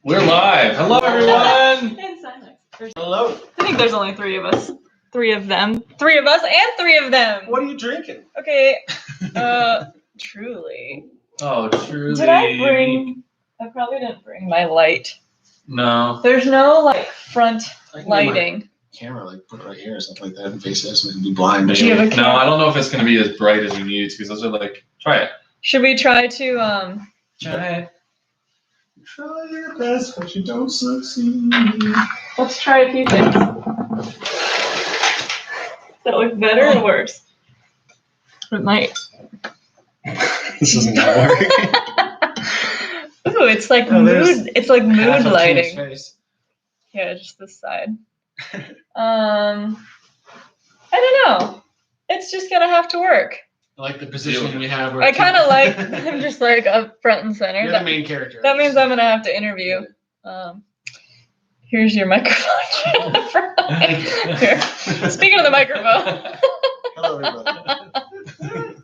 We're live. Hello, everyone. Hello. I think there's only three of us. Three of them. Three of us and three of them. What are you drinking? Okay. Truly. Oh, truly. Did I bring... I probably didn't bring my light. No. There's no, like, front lighting. Camera, like, put it right here or something like that and face this and be blind. Do you have a No, I don't know if it's going to be as bright as we need it to, because those are like, try it. Should we try to, Try it. Try your best, but you don't succeed. let's try a few things. That look better or worse? It might. This isn't gonna work. Ooh, it's like mood. It's like mood lighting. Yeah, just this side. I don't know. It's just gonna have to work. I like the position we have. I kind of like. I'm just like up front and center. You're the main character. That means I'm gonna have to interview. Here's your microphone. Here. Speaking of the microphone. Hello, everybody.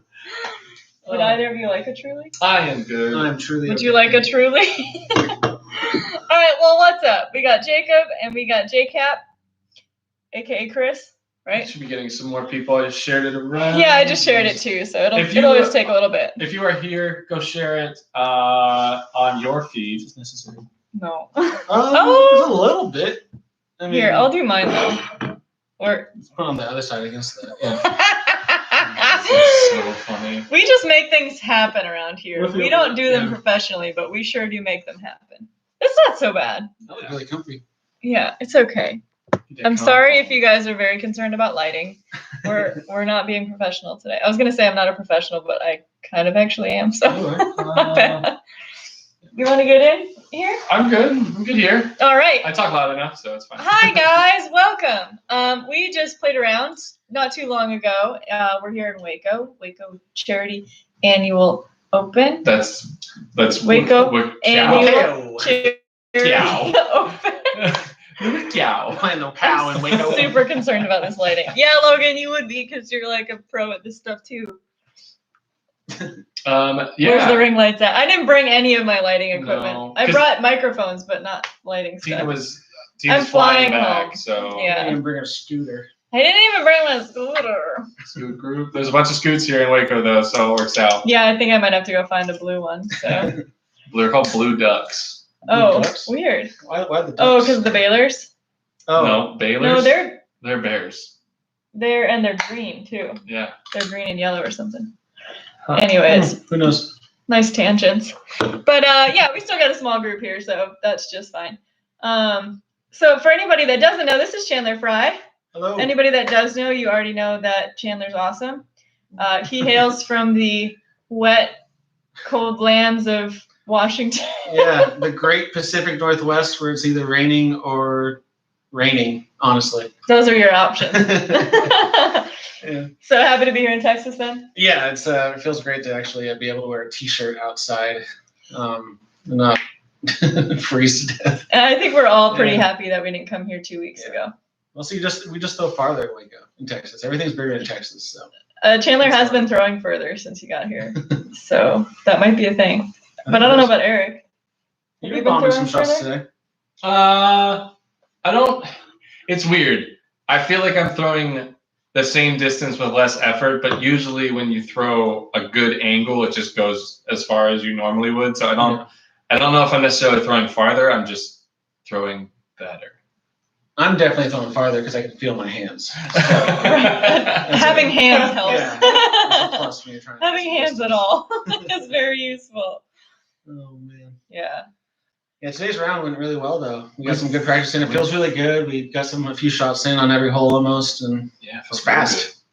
Would either of you like a Truly? I am good. I am truly. Would you like a Truly? All right. Well, what's up? We got Jacob and we got JCap, aka Chris. Right? Should be getting some more people. I just shared it around. Yeah, I just shared it too, so it'll always take a little bit. If you are here, go share it on your feed. It's necessary. No. There's a little bit. I mean, Here, I'll do mine though. Or let's put on the other side against that. Yeah. That's so funny. We just make things happen around here. With We the- don't do them yeah. professionally, but we sure do make them happen. It's not so bad. That was really comfy. Yeah, it's okay. I'm sorry if you guys are very concerned about lighting. We're not being professional today. I was gonna say I'm not a professional, but I kind of actually am. So not bad. You want to get in here? I'm good. I'm good here. All right. I talk loud enough, so it's fine. Hi guys, welcome. We just played around not too long ago. We're here in Waco Charity Annual Open. That's Waco Annual Charity Open. Cow. Playing no cow and wake up. Super concerned about this lighting. Yeah, Logan, you would be because you're like a pro at this stuff too. Yeah. Where's the ring lights at? I didn't bring any of my lighting equipment. No, I brought microphones, but not lighting Tina stuff. Tina's I'm flying back, home. so I Yeah. didn't bring a scooter. I didn't even bring my scooter. Scoot group. There's a bunch of scoots here in Waco though, so it works out. Yeah, I think I might have to go find a blue one. So. They're called blue ducks. Oh, ducks? weird. Why the ducks? Oh, because the Baylors? Oh. No, Baylors. No, they're bears. and they're green too. Yeah. They're green and yellow or something. Huh. Anyways, Who knows? nice tangents. But yeah, we still got a small group here, so that's just fine. So for anybody that doesn't know, this is Chandler Fry. Hello. Anybody that does know, you already know that Chandler's awesome. He hails from the wet, cold lands of Washington. Yeah, the great Pacific Northwest where it's either raining or raining, honestly. Those are your options. Yeah. So happy to be here in Texas then? Yeah, it feels great to actually be able to wear a t-shirt outside and not freeze to death. And I think we're all pretty Yeah. happy that we didn't come here 2 weeks ago. Well, see, we just throw farther in Waco, in Texas. Everything's bigger in Texas, so. Chandler has been throwing further since he got here. So that might be a thing. But I don't know about Eric. You're you been bombing some throwing shots further? today. I don't. It's weird. I feel like I'm throwing the same distance with less effort, but usually when you throw a good angle, it just goes as far as you normally would. So I don't know if I'm necessarily throwing farther. I'm just throwing better. I'm definitely throwing farther because I can feel my hands. Having hands helps. Yeah. That's a plus when you're trying to Having hands at all is very useful. Oh, man. Yeah. Yeah, today's round went really well, though. We got some good practice in. It feels really good. We got a few shots in on every hole almost, and Yeah, it's fast.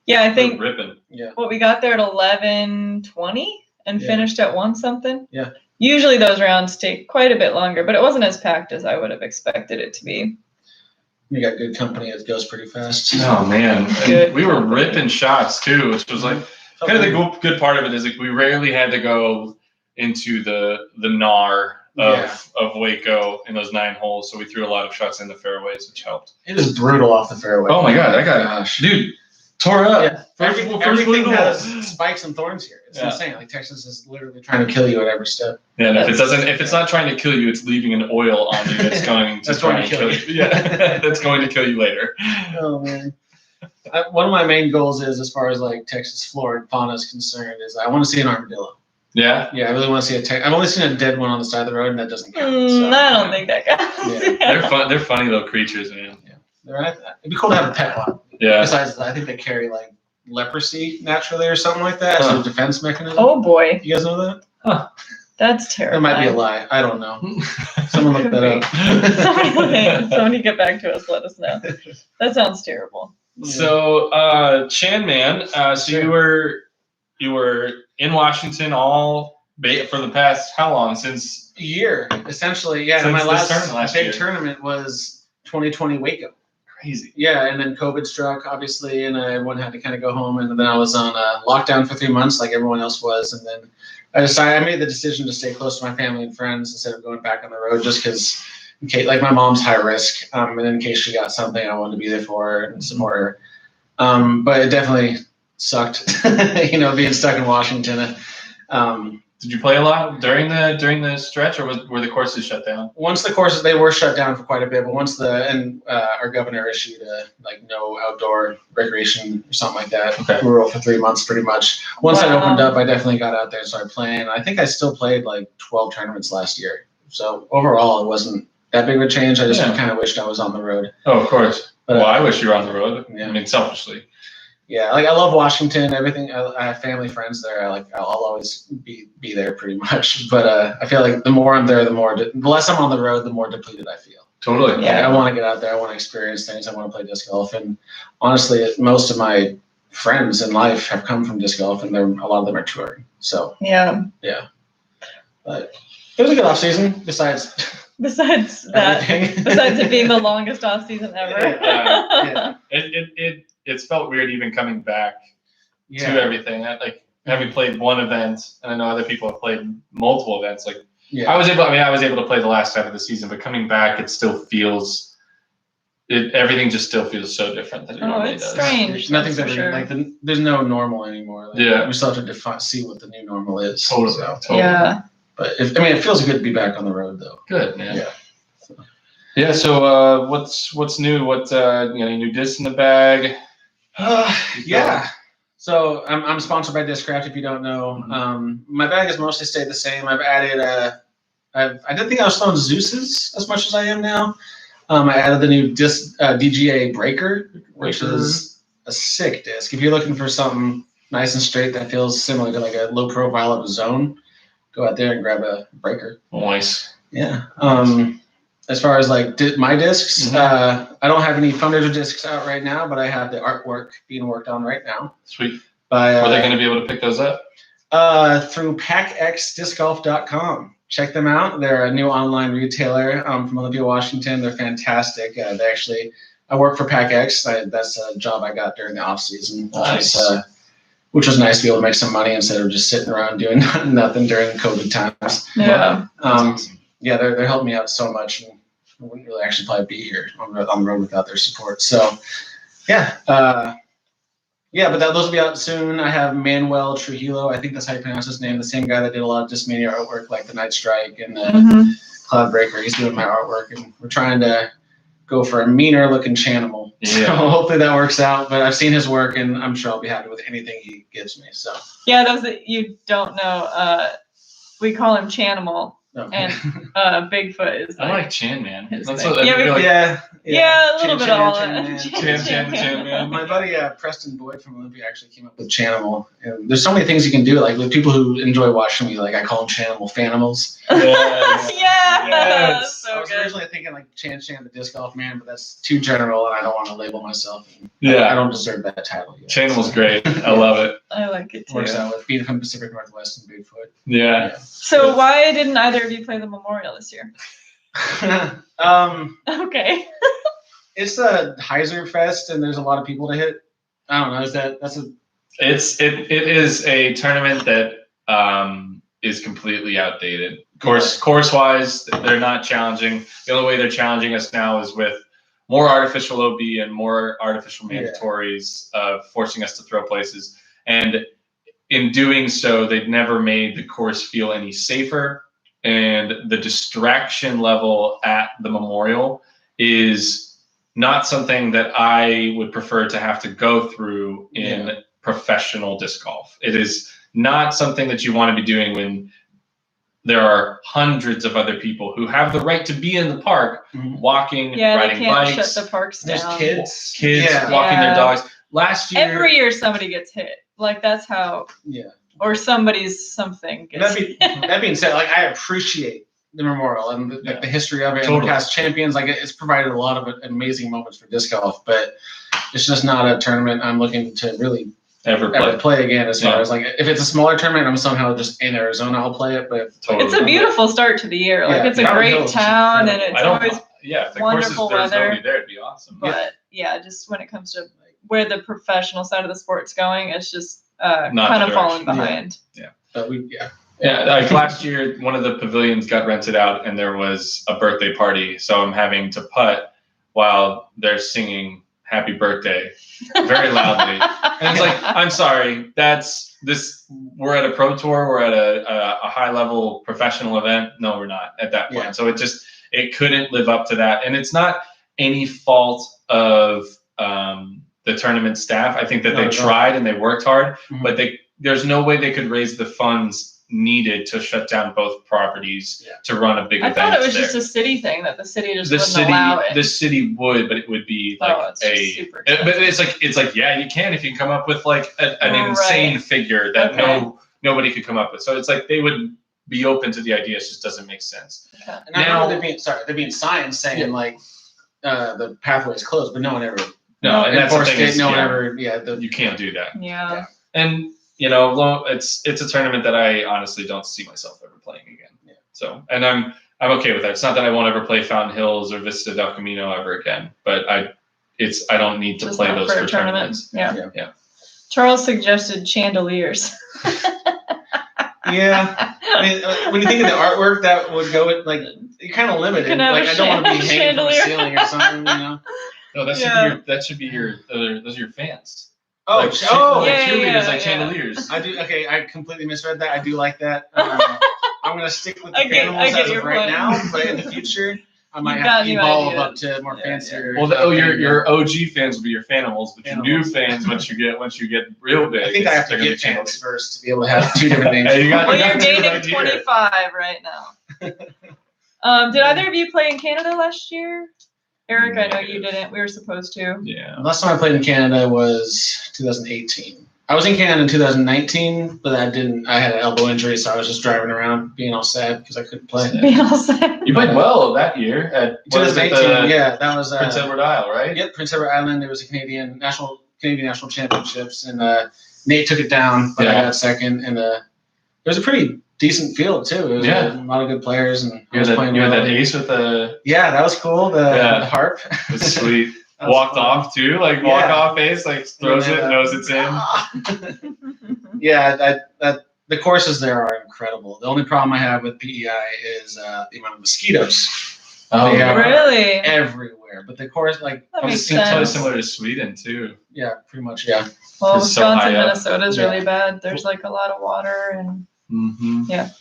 Yeah, I We're think ripping. Yeah. what we got there at 11:20 and Yeah. finished at 1 something. Yeah. Usually those rounds take quite a bit longer, but it wasn't as packed as I would have expected it to be. We got good company. It goes pretty fast. Oh man, Good. we were ripping shots too, which was like kind of the good part of it is like we rarely had to go into the gnar of Waco in those 9 holes, so we threw a lot of shots in the fairways, which helped. It is brutal off the fairway. Oh my god, that guy, Gosh. dude, Tore up. Yeah. Everything has spikes and thorns here. It's insane. Like Texas is literally trying to kill you at every step. Yeah, and if it's not trying to kill you, it's leaving an oil on you that's going to try and kill you. Yeah, that's going to kill you later. Oh man. One of my main goals is, as far as like Texas flora and fauna is concerned, is I want to see an armadillo. Yeah. Yeah, I really want to see I've only seen a dead one on the side of the road, and that doesn't count. So, I don't think that counts. Yeah. They're funny little creatures, man. Yeah. It'd be cool to have a pet one. Yeah. Besides, I think they carry like leprosy naturally or something like that as a defense mechanism. Oh boy. You guys know that? Huh. That's terrible. That might be a lie. I don't know. Someone look that up. Somebody get back to us. Let us know. That sounds terrible. So, Chan Man, so you were in Washington for the past how long? Since a year, essentially. Yeah. Since my last big year. tournament was 2020 Waco. Crazy. Yeah, and then COVID struck, obviously, and everyone had to kind of go home. And then I was on lockdown for 3 months, like everyone else was. And then I made the decision to stay close to my family and friends instead of going back on the road, just because, like, my mom's high risk, and in case she got something, I wanted to be there for her and support her. But it definitely sucked, being stuck in Washington. Did you play a lot during the stretch, or were the courses shut down? Once the courses, they were shut down for quite a bit, but once our governor issued no outdoor recreation or something like that, rural for 3 months pretty much. Once that opened up, I definitely got out there and started playing. I think I still played like 12 tournaments last year. So overall, it wasn't that big of a change. I just kind of wished I was on the road. Oh, of course. But, I wish you were on the road. Yeah. I mean, selfishly. Yeah, like I love Washington. Everything. I have family, friends there. I'll always be there pretty much. But I feel like the more I'm there, the less I'm on the road, the more depleted I feel. Totally. Yeah, I want to get out there. I want to experience things. I want to play disc golf. And honestly, most of my friends in life have come from disc golf, and a lot of them are touring. So yeah. But it was a good off season. Besides that, besides it being the longest off season ever. It's felt weird even coming back to everything. Like having played one event, and I know other people have played multiple events. Like I was able to play the last half of the season, but coming back, it still feels. Everything just still feels so different than it normally does. Strange. Nothing's ever there's no normal anymore. We still have to see what the new normal is. Totally. Yeah. But it feels good to be back on the road, though. Good, man. Yeah. So what's new? What any new discs in the bag? Yeah. So I'm sponsored by Discraft. If you don't know, my bag has mostly stayed the same. I've added I didn't think I was throwing Zeus's as much as I am now. I added the new DGA Breaker, which is a sick disc. If you're looking for something nice and straight that feels similar to like a low profile of a Zone, go out there and grab a Breaker. Nice. Yeah. As far as like my discs, I don't have any fundraiser discs out right now, but I have the artwork being worked on right now. Sweet. Are they going to be able to pick those up? Through packxdiscgolf.com. Check them out. They're a new online retailer from Olympia, Washington. They're fantastic. I work for PackX. That's a job I got during the off season, which was nice to be able to make some money instead of just sitting around doing nothing during COVID times. Yeah. Yeah, they're helping me out so much, and I wouldn't really actually probably be here on the road without their support. So, but those will be out soon. I have Manuel Trujillo. I think that's how you pronounce his name. The same guy that did a lot of Discmania artwork, like the Night Strike and the Cloud Breaker. He's doing my artwork, and we're trying to go for a meaner looking Chanimal. Yeah. So hopefully that works out. But I've seen his work, and I'm sure I'll be happy with anything he gives me. So those that you don't know, we call him Chanimal. And Bigfoot is. I like Chan Man. That's what a little bit of all that. Chan Man. My buddy Preston Boyd from Olympia actually came up with Chanimal. And there's so many things you can do. Like with people who enjoy watching me, like I call them Chanimal Fanimals. Yes. So I was originally thinking like Chan the disc golf man, but that's too general, and I don't want to label myself. I don't deserve that title yet. Chanimal's great. I love it. I like it too. Works out with being from Pacific Northwest and Bigfoot. Yeah. So why didn't either of you play the Memorial this year? Okay. It's a Heiser Fest, and there's a lot of people to hit. I don't know. It is a tournament that is completely outdated. Course wise, they're not challenging. The only way they're challenging us now is with more artificial OB and more artificial mandatories, forcing us to throw places. And in doing so, they've never made the course feel any safer. And the distraction level at the Memorial is not something that I would prefer to have to go through in professional disc golf. It is not something that you want to be doing when there are hundreds of other people who have the right to be in the park, walking, riding they can't bikes. shut the parks down. There's Kids walking their dogs. Last year, every year somebody gets hit. Like that's how. Yeah. Or somebody's something gets hit. That being said, like I appreciate the Memorial and the history of it and the past champions. Like it's provided a lot of amazing moments for disc golf, but it's just not a tournament I'm looking to really ever play again. As far as like, if it's a smaller tournament, I'm somehow just in Arizona, I'll play it. But it's a beautiful start to the year. Like it's a great town, and it's always wonderful weather. There, it'd be awesome. But just when it comes to where the professional side of the sport's going, it's just kind of falling behind. But like last year, one of the pavilions got rented out, and there was a birthday party. So I'm having to putt while they're singing "Happy Birthday" very loudly, and it's like, I'm sorry, we're at a pro tour, we're at a high level professional event. No, we're not at that point. So it couldn't live up to that, and it's not any fault of the tournament staff. I think that they tried and they worked hard, but there's no way they could raise the funds needed to shut down both properties to run a big event. I thought it was just a city thing, that the city just wouldn't allow it. The city would, but it would be like but it's like you can if you can come up with like an insane figure that nobody could come up with. So it's like they would be open to the idea. It just doesn't make sense. Okay. And now they're being signs saying like the pathway is closed, but no one ever. No, and that's the thing. You can't do that. Yeah. And it's a tournament that I honestly don't see myself ever playing again. Yeah. So, and I'm okay with that. It's not that I won't ever play Fountain Hills or Vista del Camino ever again, but I don't need to play those for tournaments. Yeah. Charles suggested chandeliers. Yeah. I mean, when you think of the artwork that would go with, like, you're kind of limited. Like, I don't want to be hanging from the ceiling or something, No, that should be your those are your fans. Oh, cheerleaders, like chandeliers. I do. Okay, I completely misread that. I do like that. I'm gonna stick with the animals as of right now, but in the future, I might have to evolve up to more fancier. Well, your OG fans will be your fanimals, but your new fans, once you get real big, I think I have to get fans first to be able to have two different names. You're dating 25 right now. Did either of you play in Canada last year? Eric, I know you didn't. We were supposed to. Yeah. Last time I played in Canada was 2018. I was in Canada in 2019, but I had an elbow injury, so I was just driving around being all sad because I couldn't play. Being all sad. You played well that year at 2018. That was Prince Edward Isle, right? Yep, Prince Edward Island. It was a Canadian national championships, and Nate took it down, but I got second, and it was a pretty decent field too. It was a lot of good players, and you had that ace with the that was cool. The harp, it's sweet. Walked off too, like walk off ace, like throws it, knows it's in. The courses there are incredible. The only problem I have with PEI is the amount of mosquitoes. Oh, really? Everywhere, but the course it's totally similar to Sweden too. Yeah, pretty much. Yeah. Well, Wisconsin, Minnesota is really bad. There's like a lot of water and.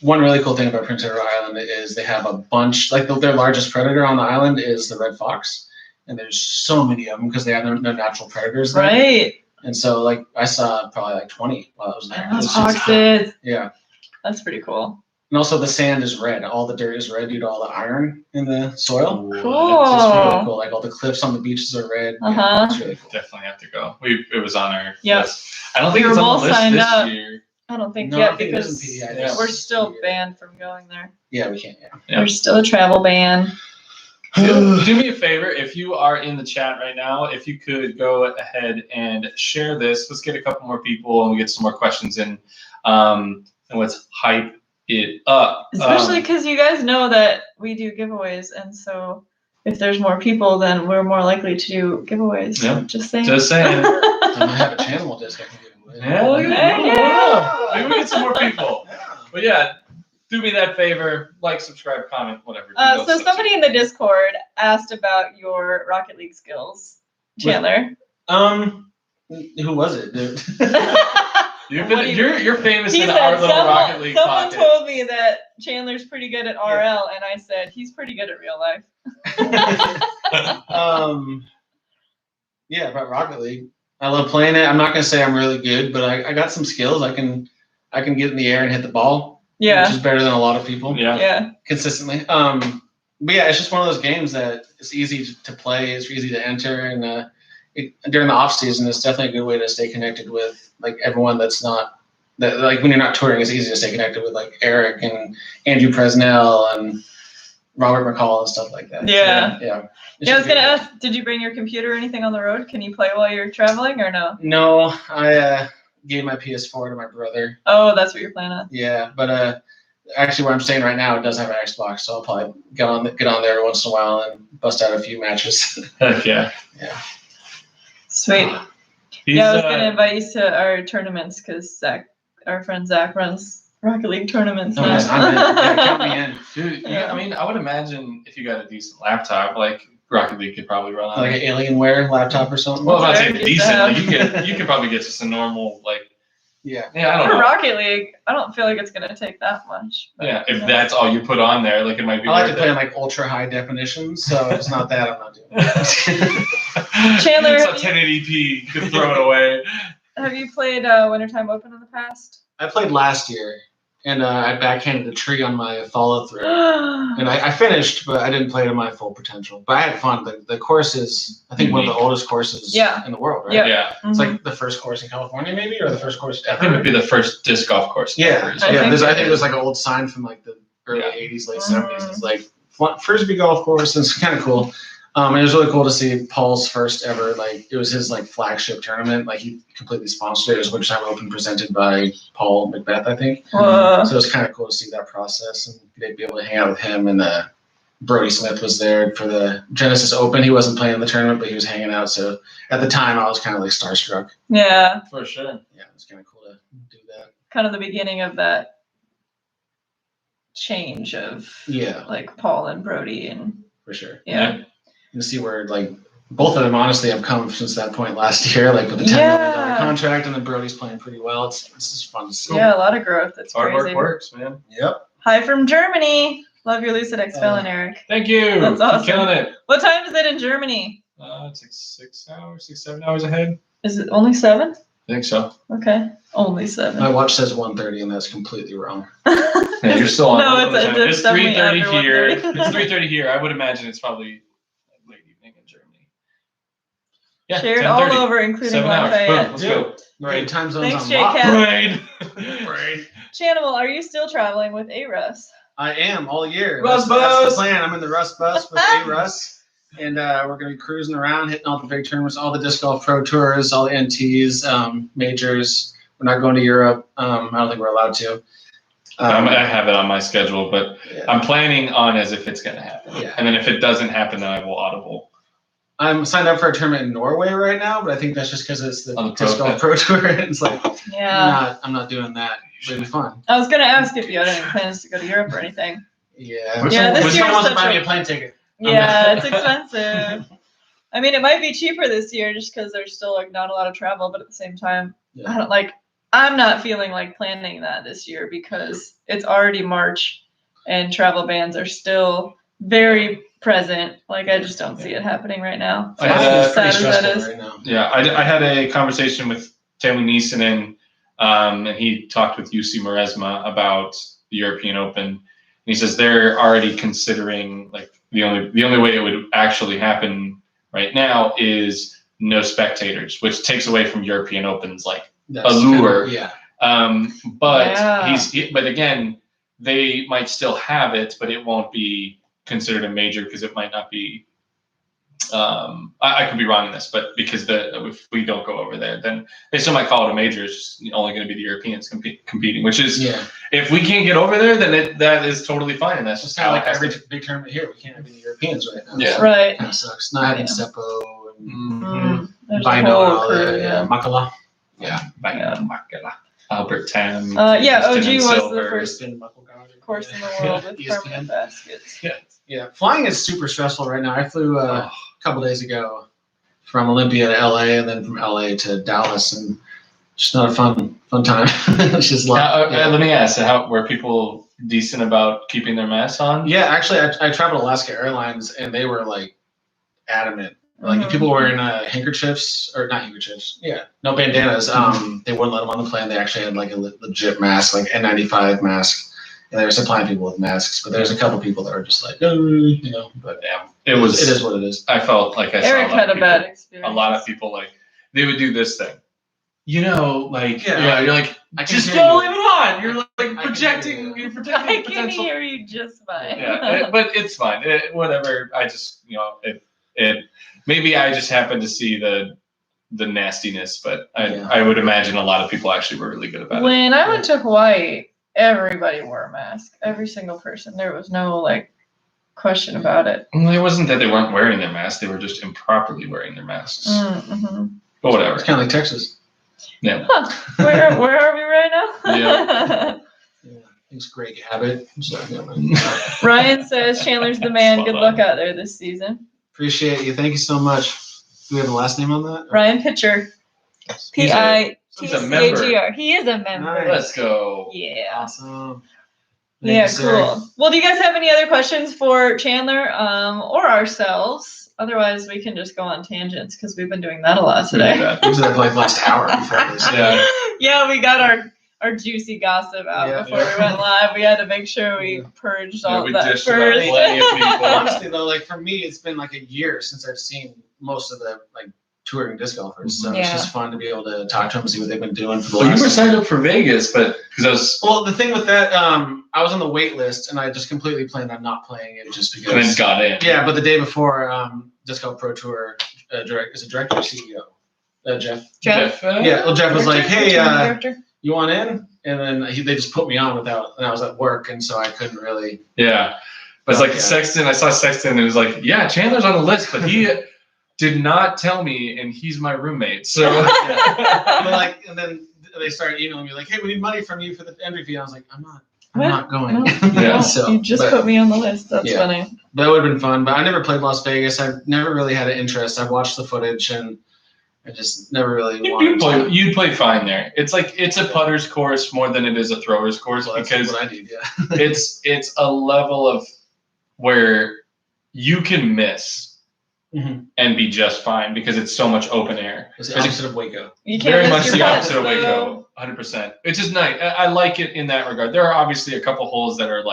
One really cool thing about Prince Edward Island is they have a bunch, like their largest predator on the island is the red fox, and there's so many of them because they have no natural predators there. Right. And so like I saw probably like 20 while I was there. Foxes. Yeah. That's pretty cool. And also the sand is red. All the dirt is red due to all the iron in the soil. Cool. It's really cool. Like all the cliffs on the beaches are red. It's really cool. Definitely have to go. It was on our list. I don't think it's on the list this year. I don't think yet because we're still banned from going there. Yeah, we can't. There's still a travel ban. Do me a favor, if you are in the chat right now, if you could go ahead and share this. Let's get a couple more people and we get some more questions in, and let's hype it up. Especially because you guys know that we do giveaways, and so if there's more people, then we're more likely to do giveaways. Yep. Just saying. I'm gonna have a channel disc I can give away. Maybe we get some more people. But do me that favor. Like, subscribe, comment, whatever. So somebody in the Discord asked about your Rocket League skills, Chandler. Who was it, dude? You're famous He in said, our little Rocket League someone pocket. told me that Chandler's pretty good at RL, and I said he's pretty good at real life. Yeah, about Rocket League. I love playing it. I'm not gonna say I'm really good, but I got some skills. I can get in the air and hit the ball. Yeah. Which is better than a lot of people. Yeah. Consistently. But yeah, it's just one of those games that it's easy to play. It's easy to enter, and during the off season, it's definitely a good way to stay connected with like everyone that's not that like when you're not touring. It's easy to stay connected with like Eric and Andrew Presnell and Robert McCall and stuff like that. Yeah. So, yeah. I was gonna ask, did you bring your computer or anything on the road? Can you play while you're traveling or no? No, I gave my PS4 to my brother. Oh, that's what you're playing on. Yeah, but actually where I'm staying right now, it does have an Xbox, so I'll probably get on there every once in a while and bust out a few matches. Heck yeah. Yeah. Sweet. I was gonna invite you to our tournaments because our friend Zach runs Rocket League tournaments. I'm in. Yeah, count me in. Dude, yeah, I mean, I would imagine if you got a decent laptop, like Rocket League could probably run on Like an Alienware laptop or something. Well, if I say Sure, decent, like you could probably get just a normal like. Yeah. Yeah, I don't For know. Rocket League, I don't feel like it's gonna take that much. But, Yeah, if that's all you put on there, like it might be. I like to worth play it. in like ultra high definition, so if it's not that, I'm not doing it. Chandler, it's have a 1080p. You could throw it away. Have you played Wintertime Open in the past? I played last year, and I backhanded a tree on my follow through. And I finished, but I didn't play to my full potential. But I had fun. The course is, I think, one of the oldest courses in the world, right? Yeah. It's like the first course in California, maybe, or the first course I think it would be the first disc golf course. Yeah, ever. I think I think there's like an old sign from like the early 80s, late 70s. It's like Frisbee golf course, and it's kind of cool. And it was really cool to see Paul's first ever, like, it was his like flagship tournament. Like he completely sponsored it. It was Wintertime Open presented by Paul Macbeth, I think. So it was kind of cool to see that process and they'd be able to hang out with him. And Brody Smith was there for the Genesis Open. He wasn't playing in the tournament, but he was hanging out. So at the time, I was kind of like starstruck. Yeah. For sure. Yeah, it was kind of cool to do that. Kind of the beginning of that change of like Paul and Brody and for sure. Yeah. You see where like both of them honestly have come since that point last year, like with the $10 million contract, and then Brody's playing pretty well. It's just fun to see. Yeah, a lot of growth. That's hard crazy. work works, man. Yep. Hi from Germany. Love your Lucid X Felon, Eric. Thank you. That's awesome. You're killing it. What time is it in Germany? It's like 7 hours ahead. Is it only 7? I think so. Okay, only 7. My watch says 1:30, and that's completely wrong. Yeah, you're still on. No, it's 3:30 here. 1:30. It's 3:30 here. I would imagine it's probably late evening in Germany. Yeah, Shared all 10:30. over, including 7 hours. Boom, Lafayette. let's go. Right, time zones Thanks, unlocked. JCat. Right. Chanimal, are you still traveling with A-Russ? I am all year. Rust That's bus. the plan. I'm in the Rust bus with A-Russ, and we're going to be cruising around, hitting all the big tournaments, all the disc golf pro tours, all the NTs, majors. We're not going to Europe. I don't think we're allowed to. I have it on my schedule, but Yeah. I'm planning on as if it's going to happen. Yeah. And then if it doesn't happen, then I will audible. I'm signed up for a tournament in Norway right now, but I think that's just because it's the On the disc golf pro tour. It's like Yeah. I'm not doing that. It'll be fun. I was going to ask if you had any plans to go to Europe or anything. Yeah. Yeah, this Someone year wants is to buy such me a- a plane ticket. Yeah, it's expensive. I mean, it might be cheaper this year just because there's still like not a lot of travel, but at the same time, Yeah. I'm not feeling like planning that this year because it's already March and travel bans are still very present. Like, I just don't see it happening right now. I had As a- sad as that stressful is. right now. Yeah, I had a conversation with Taylor Neesonen, and he talked with UC Maresma about the European Open. And he says they're already considering like the only way it would actually happen right now is no spectators, which takes away from European Opens like That's allure. Yeah. But Yeah. but again, they might still have it, but it won't be considered a major because it might not be. I could be wrong in this, but because if we don't go over there, then they still might call it a major. It's just only going to be the Europeans competing, which is if we can't get over there, then that is totally fine, and that's just Kind how of like it has every to- big tournament here. We can't have any Europeans right now. Yeah. So Right. it kind of sucks. Not having Seppo and Mhm. There's a Bino and whole all crew, that. Yeah. Makala. Yeah. Albert Tam. Yeah, Kristen OG and was Silver. the first course in the world with ESPN. permanent baskets. Yeah, flying is super stressful right now. I flew a couple days ago from Olympia to LA, and then from LA to Dallas, and just not a fun time. It's just Let me ask, were people decent about keeping their masks on? Yeah, actually, I traveled Alaska Airlines, and they were like adamant. Like if people wearing handkerchiefs or not handkerchiefs, no bandanas. They wouldn't let them on the plane. They actually had like a legit mask, like N95 mask, and they were supplying people with masks. But there's a couple people that are just like, But it is what it is. I felt like Eric had a bad experience. A lot of people like they would do this thing. You're like, just don't leave it on. You're like projecting. You're projecting I can hear you just fine. But it's fine. Whatever. I just it. Maybe I just happened to see the nastiness, but I would imagine a lot of people actually were really good about it. When I went to Hawaii, everybody wore a mask. Every single person. There was no question about it. Well, it wasn't that they weren't wearing their masks; they were just improperly wearing their masks. Mm-hmm. But whatever. It's kind of like Texas. Yeah. Huh. Where are we right now? Yeah. It's Greg Abbott. Ryan says Chandler's the man. Good luck out there this season. Appreciate you. Thank you so much. Do we have a last name on that? Ryan Pitcher. Pitchagr. He is a member. Nice. Let's go. Yeah. Awesome. Yeah, cool. Well, do you guys have any other questions for Chandler or ourselves? Otherwise, we can just go on tangents because we've been doing that a lot today. We did that like last hour before this. Yeah, we got our juicy gossip out before we went live. We had to make sure we purged all that first. Honestly, though, like for me, it's been like a year since I've seen most of the touring disc golfers. So it's just fun to be able to talk to them and see what they've been doing for the last. You were signed up for Vegas, but because the thing with that, I was on the wait list and I just completely planned on not playing it just because. And then got in. Yeah, but the day before, Disc Golf Pro Tour director or CEO? Jeff. Jeff. Jeff was like, "Hey, you want in?" And then they just put me on and I was at work, and so I couldn't really. Yeah, but it's Sexton. I saw Sexton, and it was like, "Yeah, Chandler's on the list, but he did not tell me, and he's my roommate." So, and then they started emailing me like, "Hey, we need money from you for the entry fee." And I was like, "I'm not going." No, so you just put me on the list. That's funny. That would have been fun, but I never played Las Vegas. I never really had an interest. I've watched the footage and I just never really wanted to. You'd play fine there. It's it's a putter's course more than it is a thrower's course because what I did, it's a level of where you can miss and be just fine because it's so much open air. It's the opposite of Waco. You can't very much miss the your opposite of Waco. 100%. It's just nice. I like it in that regard. There are obviously a couple holes that are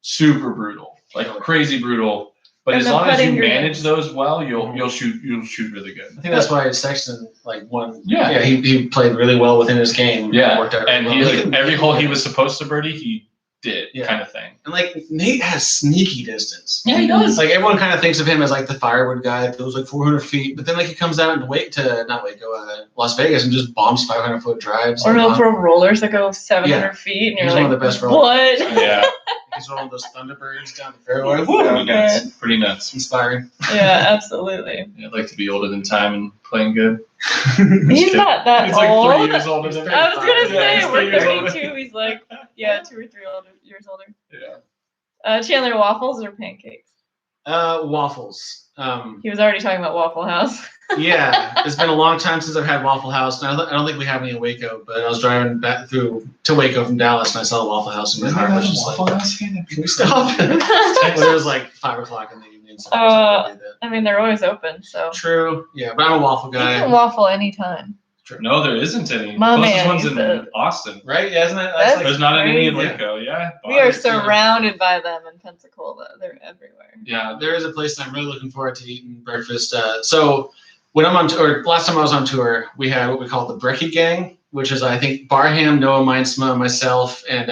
super brutal, crazy brutal. But as long as you manage those well, you'll shoot really good. I think that's why Sexton won. Yeah, he played really well within his game. Yeah, worked out and well. every hole he was supposed to birdie, he did kind of thing. And Nate has sneaky distance. Yeah, he does. Everyone kind of thinks of him as the firewood guy that goes 400 feet, but then he comes out and Las Vegas and just bombs 500-foot drives. Or he'll throw rollers that go 700 feet, and you're he's like, one of the best rollers. What? Yeah. He's one of those Thunderbirds down the fairway. Pretty nuts. Inspiring. Yeah, absolutely. I'd like to be older than time and playing good. He's not that he's old. 3 years older than me. I was going to say, he's we're 32. 32. He's 2 or 3 years older. Yeah. Chandler, waffles or pancakes? Waffles. He was already talking about Waffle House. Yeah, it's been a long time since I've had Waffle House. And I don't think we have any in Waco, but I was driving back to Waco from Dallas, and I saw a Waffle House in my heart. I was just can we stop? It was 5 o'clock in the evening. So I mean, they're always open, so. True. Yeah, but I'm a waffle guy. You can waffle anytime. True. No, there isn't any. My Closest man, one's in Austin. Right? Yeah, isn't it? There's not any in Waco. Yeah. We are surrounded by them in Pensacola. They're everywhere. Yeah, there is a place that I'm really looking forward to eating breakfast. So when I'm on tour, last time I was on tour, we had what we call the Brekkie Gang, which is I think Barham, Noah Mindsma, myself, and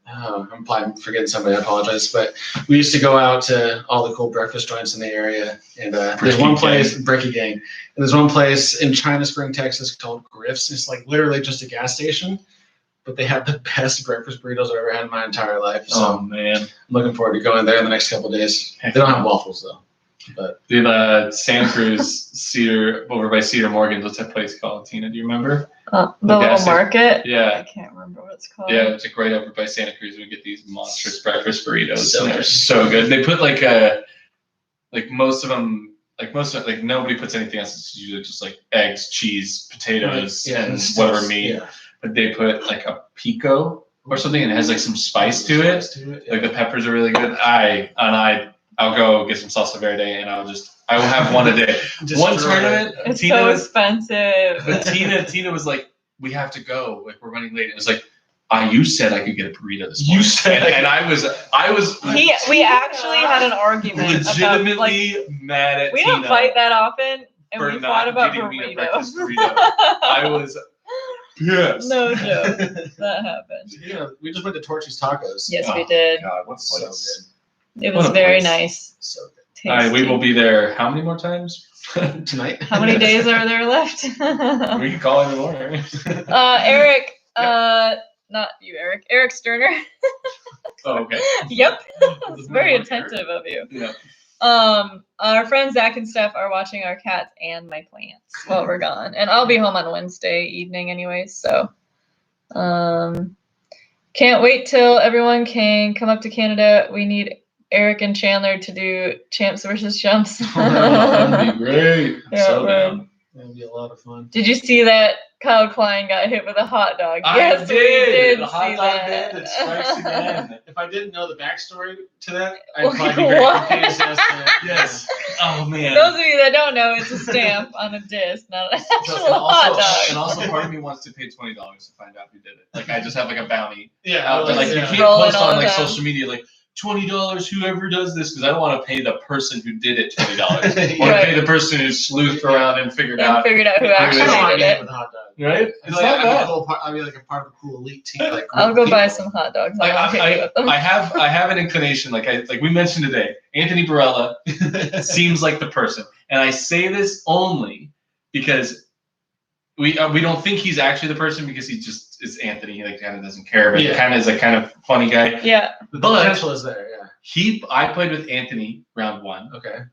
I'm probably forgetting somebody. I apologize, but we used to go out to all the cool breakfast joints in the area. And there's one place, Brekkie Gang, and there's one place in China Spring, Texas called Griff's. It's literally just a gas station, but they have the best breakfast burritos I've ever had in my entire life. So man, I'm looking forward to going there in the next couple of days. They don't have waffles though. But the Santa Cruz Cedar over by Cedar Morgan, what's that place called? Tina, do you remember? The little market. Yeah. I can't remember what it's called. Yeah, it's like right over by Santa Cruz. We get these monstrous breakfast burritos. So and they're good. so good. They put most of them, nobody puts anything else. It's usually just like eggs, cheese, potatoes, and whatever meat. Yeah. But they put like a pico or something, and it has like some spice to it. Yeah. Like the peppers are really good. I'll go get some salsa verde, and I will have one a day. One tournament. It's so expensive. But Tina was like, we have to go. Like we're running late. It was like, you said I could get a burrito this morning. You said, and I was. We actually had an argument. Legitimately about, mad at we Tina. We don't fight that often, and we fought about burritos. I was. Yes. No joke. That happened. Yeah, we just went to Torchy's Tacos. Yes, we did. God, what's so good. It was very nice. So good. All right, we will be there. How many more times tonight? How many days are there left? We can call in the morning. Eric. Not you, Eric. Eric Sterner. Oh, okay. Yep. It's very attentive of you. Yeah. Our friends Zach and Steph are watching our cats and my plants while we're gone, and I'll be home on Wednesday evening anyways. So, can't wait till everyone can come up to Canada. We need Eric and Chandler to do champs versus jumps. That'd be great. Yeah, so down. That'd be a lot of fun. Did you see that Kyle Klein got hit with a hot dog? Yes, we did. The hot dog bandit strikes again. If I didn't know the backstory to that, I'd probably be very confused as to yes. Oh man. Those of you that don't know, it's a stamp on a disc, not an actual hot dog. And also, part of me wants to pay $20 to find out who did it. Like I just have like a bounty. Yeah. Out there. Like you can't post on like social media like $20 whoever does this, because I don't want to pay the person who did it $20. I want to pay the person who sleuthed around and figured out who actually did it. With a hot dog. Right? It's not bad. I'd be like a part of a cool elite team. Like I'll go buy some hot dogs. I have an inclination, like we mentioned today, Anthony Barella seems like the person. And I say this only because we don't think he's actually the person, because he just is Anthony. He like kind of doesn't care, but kind of is a kind of funny guy. Yeah. The potential is there, yeah. I played with Anthony round 1. Okay.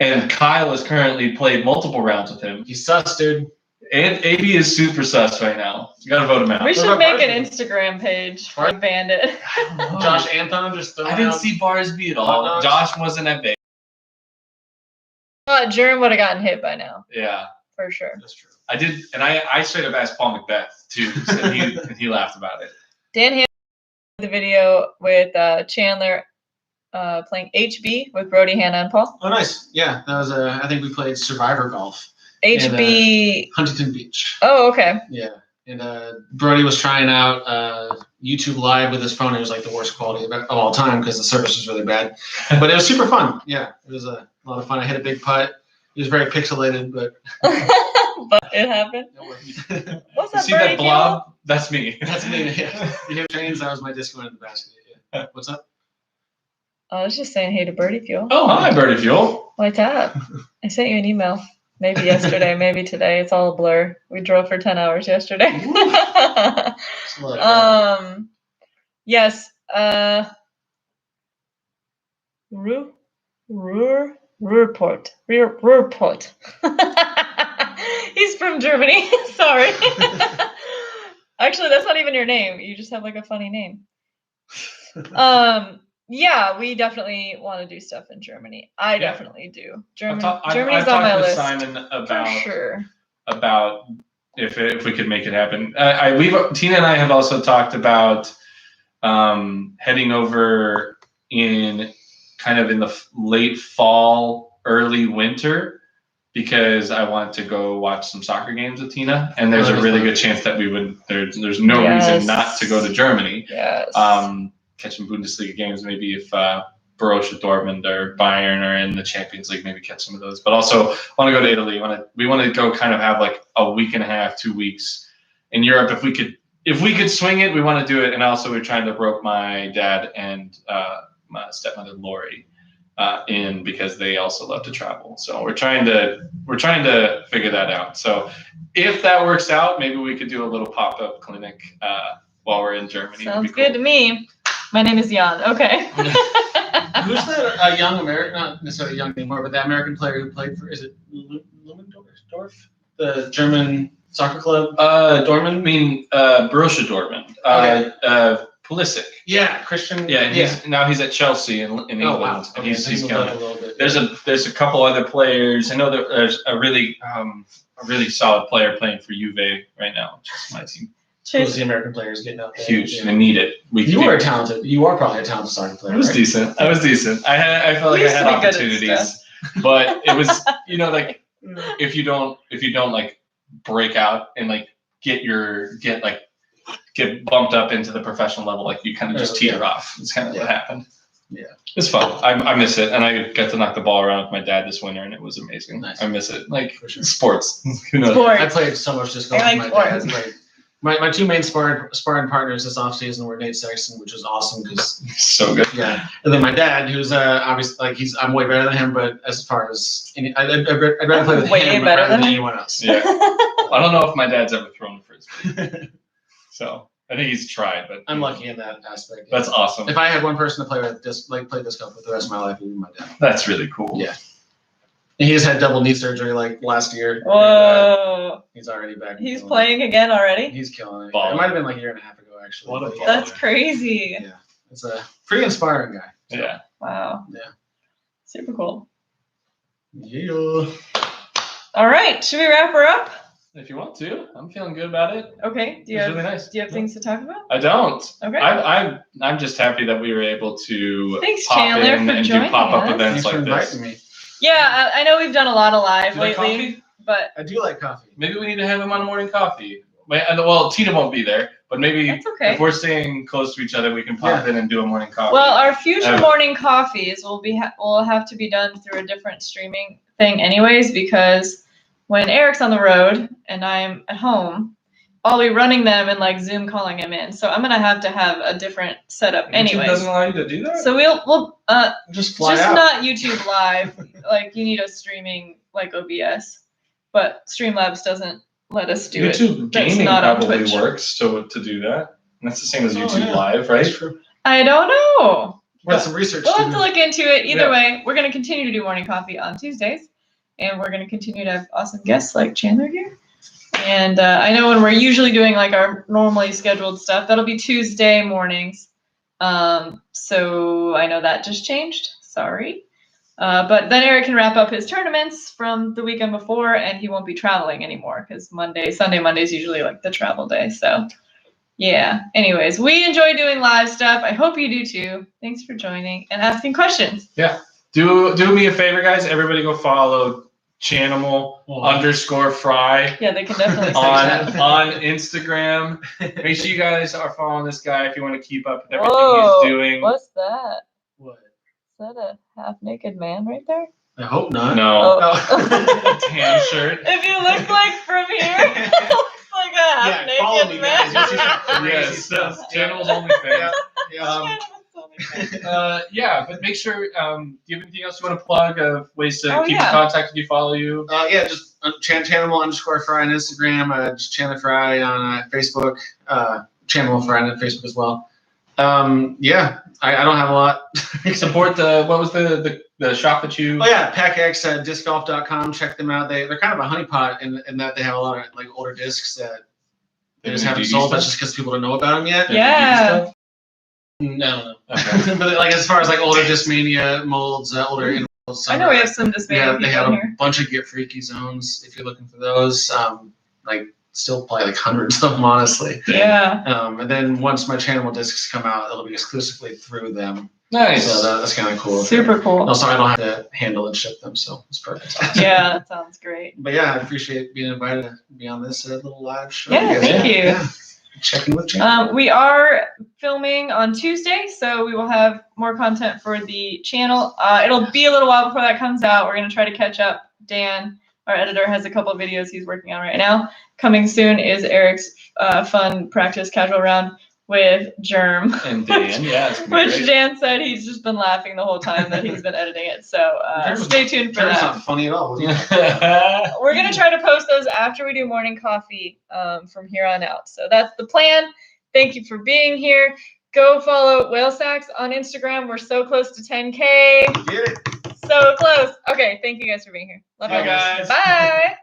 And Kyle has currently played multiple rounds with him. He's sus, dude. And AB is super sus right now. You gotta vote him out. We should make an Instagram page for Bandit. Josh Anton just I didn't see Barsby at all. Josh wasn't at big. Jerem would have gotten hit by now. Yeah. For sure. That's true. I did, and I straight up asked Paul Macbeth too, and he laughed about it. Dan Hansen did the video with Chandler playing HB with Brody, Hannah, and Paul. Oh, nice. Yeah, that was I think we played Survivor Golf. HB. Huntington Beach. Oh, okay. Yeah, and Brody was trying out YouTube Live with his phone. It was like the worst quality of all time because the service was really bad, but it was super fun. Yeah, it was a lot of fun. I hit a big putt. It was very pixelated, but but it happened. What's that? See that blob? That's me. That's me. Yeah. You hit trains. That was my disc going in the basket. Yeah. What's up? I was just saying hey to Birdie Fuel. Oh, hi, Birdie Fuel. What's up? I sent you an email. Maybe yesterday, maybe today. It's all a blur. We drove for 10 hours yesterday. Yes. Ruhrpott. He's from Germany. Sorry. Actually, that's not even your name. You just have like a funny name. Yeah, we definitely want to do stuff in Germany. I definitely do. Germany's on my list. Simon about for sure. About if we could make it happen. Tina and I have also talked about heading over in the late fall, early winter, because I want to go watch some soccer games with Tina, and there's a really good chance that we would. There's no reason not to go to Germany. Yes. Catch some Bundesliga games, maybe if Borussia Dortmund or Bayern are in the Champions League, maybe catch some of those. But also want to go to Italy. We want to go kind of have like a week and a half, 2 weeks in Europe. If we could swing it, we want to do it. And also we're trying to rope my dad and my stepmother Lori in, because they also love to travel. So we're trying to figure that out. So if that works out, maybe we could do a little pop-up clinic while we're in Germany. Sounds good to me. My name is Jan. Okay. Who's that young American, not necessarily young anymore, but that American player who played for, is it Lummendorf? The German Soccer club? Dortmund? I mean, Borussia Dortmund. Pulisic. Yeah, Christian. Yeah, and now he's at Chelsea in England. Oh, wow. And Okay, he's moved killing up it. a little bit. There's a couple other players. I know that there's a really solid player playing for Juve right now, which is my team. Who's the American players getting out there? Huge. Yeah. They need it. You are probably a talented soccer player. I was right? decent. I felt like I had opportunities, but it was, like if you don't like break out and like get bumped up into the professional level, like you kind of just teeter off. It's kind of what happened. Yeah, it's fun. I miss it, and I got to knock the ball around with my dad this winter, and it was amazing. Nice. I miss it, like for sure. Sports. Sports. I played so much just going with my dad. My two main sparring partners this offseason were Nate Sexton, which was awesome because so good. Yeah, and then my dad, who's obviously like I'm way better than him, but as far as I'd rather play with him rather than anyone else. Yeah, I don't know if my dad's ever thrown a frisbee, so I think he's tried, but I'm lucky in that aspect. Yeah. That's awesome. If I had one person to play with, play disc golf with the rest of my life, it would be my dad. That's really cool. Yeah. And he just had double knee surgery like last year. Whoa. And, he's already back. He's playing again already? He's killing it. It might have been like a year and a half ago, actually. What a baller. That's crazy. Yeah. It's a pretty inspiring guy. So. Yeah. Wow. Yeah. Super cool. Yeah. All right. Should we wrap her up? If you want to, I'm feeling good about it. Okay. Really nice. Do you have things to talk about? I don't. Okay. I'm just happy that we were able to pop Chandler, in and do pop-up events Thanks like for this. inviting me. Yeah, I know we've done a lot of live lately, but I do like coffee. Maybe we need to have him on a morning coffee. Well, Tina won't be there, but maybe if we're staying close to each other, we can pop in and do a morning coffee. Well, our future morning coffees will have to be done through a different streaming thing anyways, because when Eric's on the road and I'm at home, I'll be running them and like Zoom calling him in. So I'm gonna have to have a different setup anyways. YouTube doesn't allow you to do that? So we'll just fly out. Not YouTube Live. Like you need a streaming like OBS, but Streamlabs doesn't let us do it. YouTube gaming probably works to do that. And that's the same as YouTube Live, right? I don't know. We'll have some research. We'll have to look into it. Either way, we're gonna continue to do morning coffee on Tuesdays. And we're going to continue to have awesome guests like Chandler here. And I know when we're usually doing like our normally scheduled stuff, that'll be Tuesday mornings. So I know that just changed. Sorry. But then Eric can wrap up his tournaments from the weekend before, and he won't be traveling anymore because Sunday, Monday's usually like the travel day. So yeah. Anyways, we enjoy doing live stuff. I hope you do too. Thanks for joining and asking questions. Yeah. Do me a favor, guys. Everybody go follow _Fry. Yeah, they can definitely on Instagram. Make sure you guys are following this guy if you want to keep up with everything he's doing. What's that? What? Is that a half-naked man right there? I hope not. No. Oh. Tan shirt. If you look like from here, it looks like a half-naked follow me, man. guys. You'll see some crazy Yes, stuff. Channel's OnlyFans. Yeah. But make sure, do you have anything else you want to plug of ways to keep in contact with you, follow you? Just Channel _Fry on Instagram, just Chandler Fry on Facebook, Channel Fry on Facebook as well. I don't have a lot. Support what was the shop that you? Oh yeah, PackX at discgolf.com. Check them out. They're kind of a honeypot in that they have a lot of like older discs that they just haven't sold. That's just because people don't know about them yet. Yeah. No. Okay. But like as far as like older Discmania molds, older molds, I know we have some Discmania. They have a bunch of Get Freaky zones if you're looking for those. Still probably like hundreds of them, honestly. Yeah. And then once my channel discs come out, it'll be exclusively through them. Nice. So that's kind of cool. Super cool. Also, I don't have to handle and ship them, so it's perfect. Yeah, that sounds great. But yeah, I appreciate being invited to be on this little live show. Yeah, thank you. Yeah. Checking with channel. We are filming on Tuesday, so we will have more content for the channel. It'll be a little while before that comes out. We're going to try to catch up. Dan, our editor, has a couple of videos he's working on right now. Coming soon is Eric's fun practice casual round with Germ. And Dan, which Dan said he's just been laughing the whole time that he's been editing it. So stay tuned for Germ's that. not funny at all. We're going to try to post those after we do morning coffee from here on out. So that's the plan. Thank you for being here. Go follow Whale Sacks on Instagram. We're so close to 10K. Get it. So close. Okay, thank you guys for being here. Love you guys. Bye.